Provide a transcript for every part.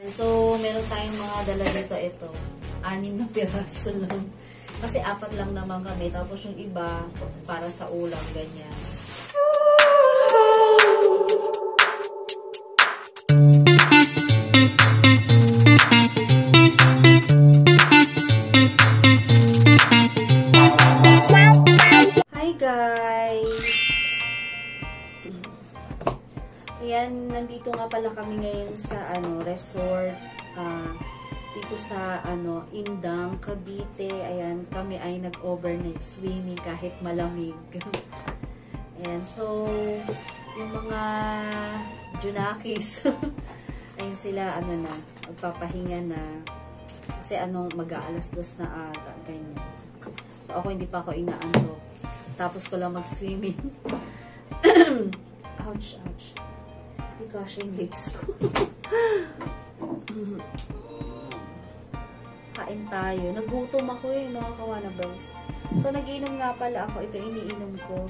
So, meron tayong mga dala dito. Ito. 6 na piraso lang. Kasi 4 lang naman kami. Tapos yung iba, para sa ulam, ganyan. Hi guys! Ayan, nandito nga pala kami ngayon sa resort. Dito sa Indang, Cavite. Ayan, kami ay nag-overnight swimming kahit malamig. Ayan, so yung mga junakis ayun sila magpapahinga na kasi mag-aalas 2 na ata, ganyan. So ako hindi pa ako inaantok. Tapos ko lang mag-swimming. Ouch, ouch. Gosh, yung lips ko. Kain tayo. Nagutom ako mga kawanabers. So, nagiinom nga pala ako. Ito iniinom ko.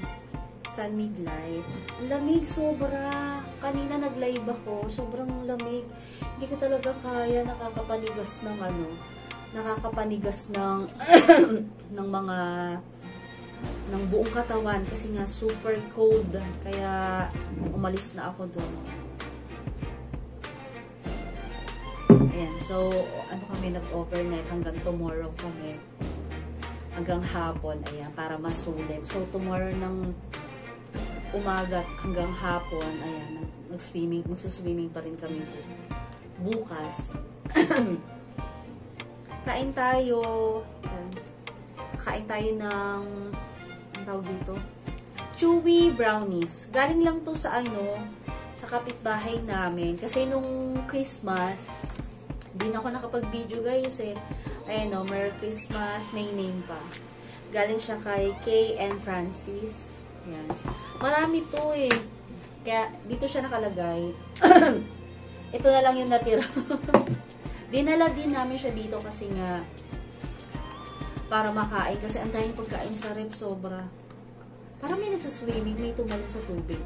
San Mig Light. Lamig sobra. Kanina nag-live ako. Sobrang lamig. Hindi ko talaga kaya. Nakakapanigas ng nakakapanigas ng ng mga ng buong katawan. Kasi nga super cold. Kaya umalis na ako doon. Ayan, so, kami nag-overnight hanggang tomorrow kami. Hanggang hapon, ayan, para masulit. So, tomorrow ng umaga hanggang hapon, ayan, magsuswimming pa rin kami bukas. Kain tayo. Kain tayo ng, ang tawag dito? Chewy brownies. Galing lang to sa sa kapitbahay namin. Kasi nung Christmas, hindi na ako nakapag-video guys Ayan Merry Christmas, may name pa. Galing siya kay Kay and Francis. Ayan. Marami to Kaya dito siya nakalagay. Ito na lang yung natira. Dinala din namin siya dito kasi nga para makain. Kasi ang daming pagkain sa rep sobra. Parang may nagsuswimming, may tumalon sa tubig.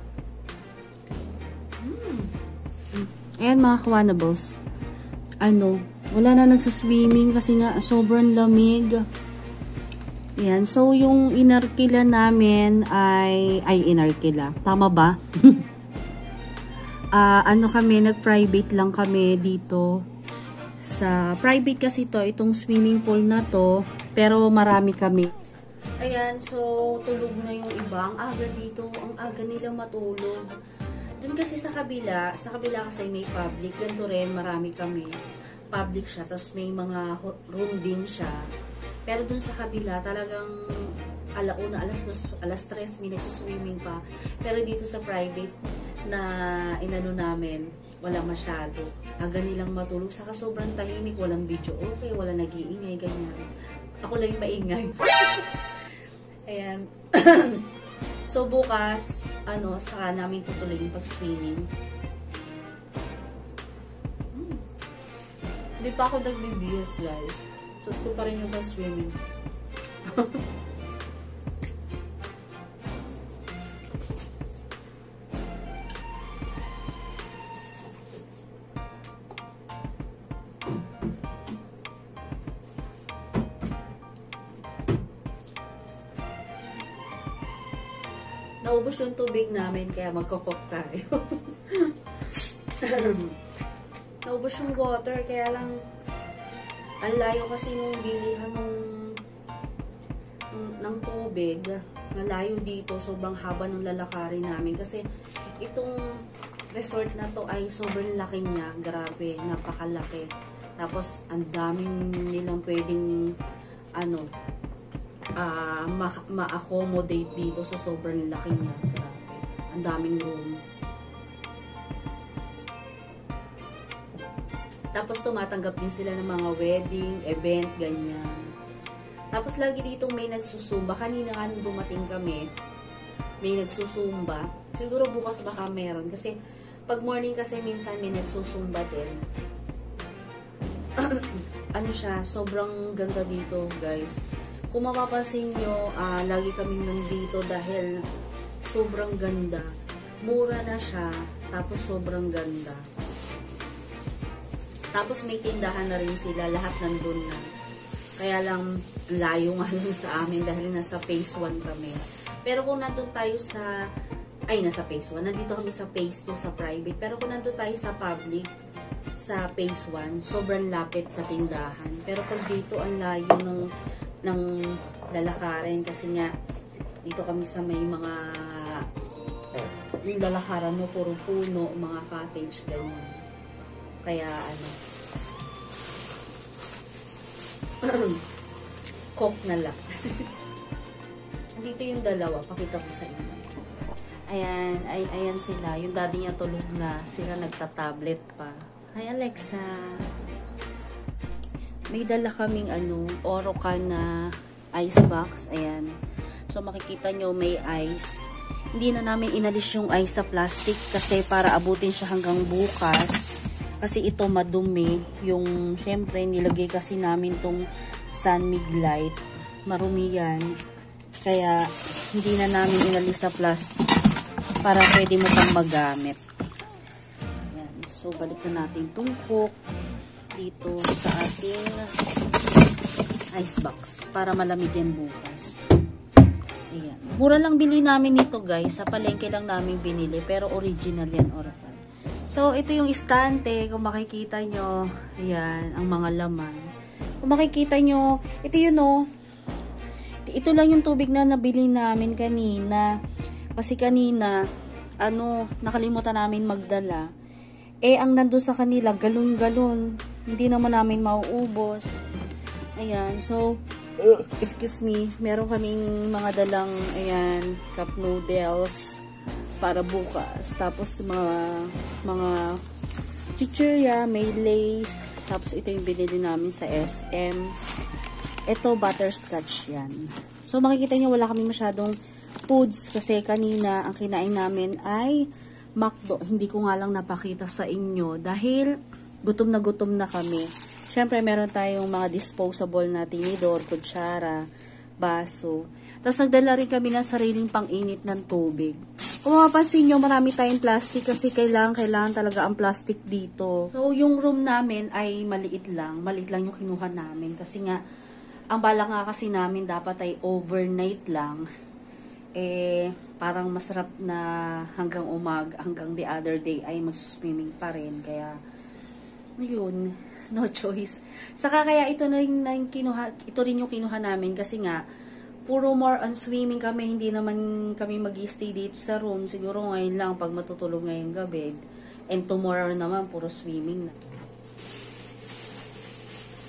Ayan mga kawanables. Wala na nagsuswimming kasi nga sobrang lamig. Ayan, so yung inarkila namin ay inarkila. Tama ba? Kami, nag-private lang kami dito. Sa private kasi itong swimming pool na to, pero marami kami. Ayan, so tulog na yung iba. Ang aga dito, ang aga nila matulog. Doon kasi sa kabila kasi may public. Ganito rin, marami kami. Public siya, tapos may mga room din siya. Pero doon sa kabila, talagang alauna, alas 3, may nagsuswimming pa. Pero dito sa private na namin, wala masyado. Aga nilang matulog. Saka sobrang tahimik, walang video. Okay, wala nag-iingay, ganyan. Ako lang yung maingay. Ayan. So, bukas, saka namin tutuloy yung pag-swimming. Hindi pa ako nagbibihis, guys. So, ito pa rin yung pag-swimming. Naubos yung tubig namin, kaya magkokok tayo. Naubos yung water, kaya lang ang layo kasi nung bilihan ng tubig. Malayo dito, sobrang haba ng lalakarin namin. Kasi itong resort na to ay sobrang laki niya. Grabe, napakalaki. Tapos, ang daming nilang pwedeng ma-accommodate dito sa sobrang laki niya. Grabe. Ang daming room. Tapos tumatanggap din sila ng mga wedding, event, ganyan. Tapos lagi dito may nagsusumba. Kanina nga nung dumating kami, may nagsusumba. Siguro bukas baka meron. Kasi pag morning kasi minsan may nagsusumba din. Siya, sobrang ganda dito guys. Kung mapapansin nyo, lagi kaming nandito dahil sobrang ganda. Mura na siya, tapos sobrang ganda. Tapos may tindahan na rin sila, lahat nandun na. Kaya lang, layo nga lang sa amin dahil nasa phase 1 kami. Pero kung nandun tayo sa, nasa phase 1, nandito kami sa phase 2 sa private. Pero kung nandun tayo sa public, sa phase 1, sobrang lapit sa tindahan. Pero pag dito, ang layo ng lalakarin kasi nga, dito kami sa may mga yung lalakaran mo, puro puno, mga cottage, ganyan. Kaya, coke na lang. Dito yung dalawa, pakita ko sa inyo. Ayan, ayan sila. Yung daddy niya tulog na, sila nagta-tablet pa. Hi, Alexa. May dala kaming, Orocan na ice box. Ayan. So, makikita nyo, may ice. Hindi na namin inalis yung ice sa plastic kasi para abutin siya hanggang bukas. Kasi ito madumi. Yung, syempre, nilagay kasi namin tong Sunmig Light. Marumi yan. Kaya, hindi na namin inalis sa plastic para pwede mo pang magamit. Ayan. So, balik na natin itong Coke dito sa ating ice box para malamig yan bukas. Ayan. Mura lang bili namin nito guys. Sa palengke lang namin binili. Pero original yan, Orocan. So, ito yung istante. Kung makikita nyo, ayan, ang mga laman. Kung makikita nyo, ito yun o. Ito lang yung tubig na nabili namin kanina. Kasi kanina, nakalimutan namin magdala. Ang nandun sa kanila, galon-galon. Hindi naman namin mauubos. Ayan, so, excuse me, meron kaming mga dalang, ayan, cup noodles para bukas. Tapos, mga chichirya, may lace. Tapos, ito yung binili namin sa SM. Ito, butterscotch yan. So, makikita nyo, wala kami masyadong foods kasi kanina, ang kinain namin ay McDo. Hindi ko nga lang napakita sa inyo dahil gutom na kami. Siyempre, meron tayong mga disposable na tinidor, kutsara, baso. Tapos, nagdala rin kami ng sariling pang-init ng tubig. Kung mapapansin nyo, marami tayong plastic kasi kailangan talaga ang plastic dito. So, yung room namin ay maliit lang. Maliit lang yung kinuha namin. Kasi nga, ang bala nga kasi namin dapat ay overnight lang. Parang masarap na hanggang hanggang the other day ay magsuswimming pa rin. Kaya, yun, no choice. Saka kaya ito rin yung kinuha namin kasi nga, puro more on swimming kami, hindi naman kami mag-stay dito sa room. Siguro ngayon lang pag matutulog ngayong gabi. And tomorrow naman, puro swimming na.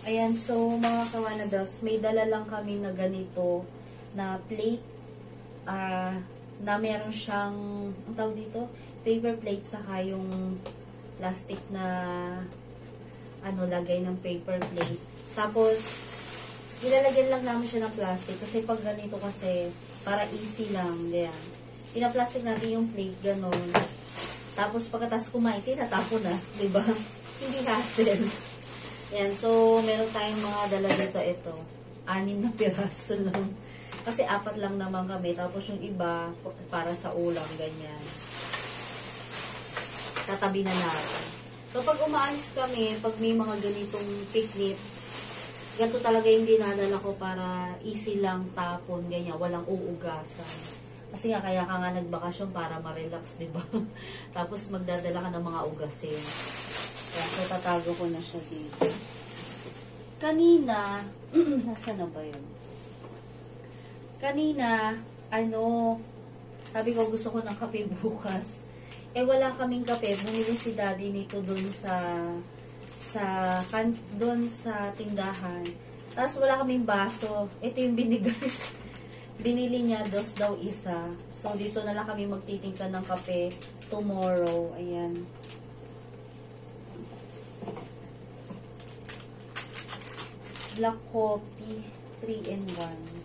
Ayan, so mga kawanabels, may dala lang kami na ganito na plate na meron siyang, ang tawag dito, paper plate saka yung plastic na lagay ng paper plate. Tapos, nilalagyan lang namin siya ng plastic kasi pag ganito kasi, para easy lang, ganyan. Pinaplastic natin yung plate, ganon. Tapos, pagkatas kumain, tinatapon na, diba? Hindi hassle. Yan, so, meron tayong mga dala dito, ito. 6 na piraso lang. Kasi 4 lang naman kami. Tapos yung iba, para sa ulam, ganyan. Tatabi na natin. So, pag umaalis kami, pag may mga ganitong picnic, ganito talaga yung dinadala ko para easy lang tapon, ganyan. Walang uugasan. Kasi nga, kaya ka nga nagbakasyon para ma-relax, diba? Tapos, magdadala ka ng mga ugasin. Kaya, so, tatago ko na siya dito. Kanina, nasa na ba yun? Kanina, sabi ko gusto ko ng kape bukas. Wala kaming kape. Bumili si daddy nito doon doon sa tindahan. Tapos wala kaming baso. Ito yung binigay. Binili niya, 2 daw isa. So, dito na lang kami magtitingka ng kape tomorrow. Ayan. Black coffee, 3 in 1.